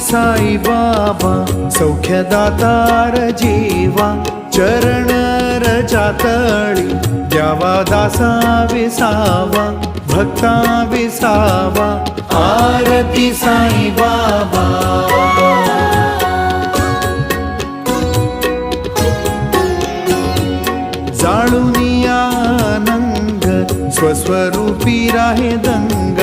साई बाबा सौख्यदातार जीवा चरण रजातळी द्यावा दासा विसावा भक्ता विसावा आरती साई बाबा जाळूनी आनंद स्वस्वरूपी राहे दंग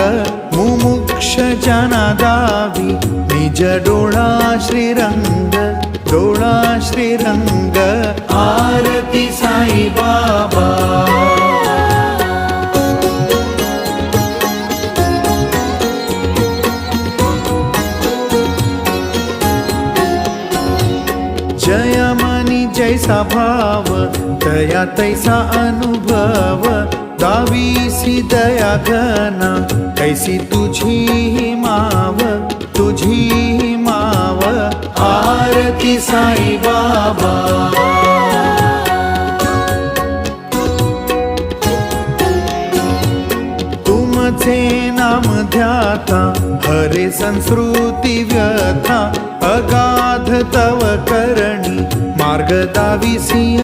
मुमुक्ष जना दावी निज डोळा श्रीरंग डोळा श्रीरंग आरती साई बाबा जय मनी जैसा भाव दया तैसा अनुभव दावीसी दया घना ऐसी तुझी माव तुझी माव आरती साई बाबा तुमचे नाम ध्याता हरे संस्कृती व्यथा अगाध तव करणी मार्ग दाविसी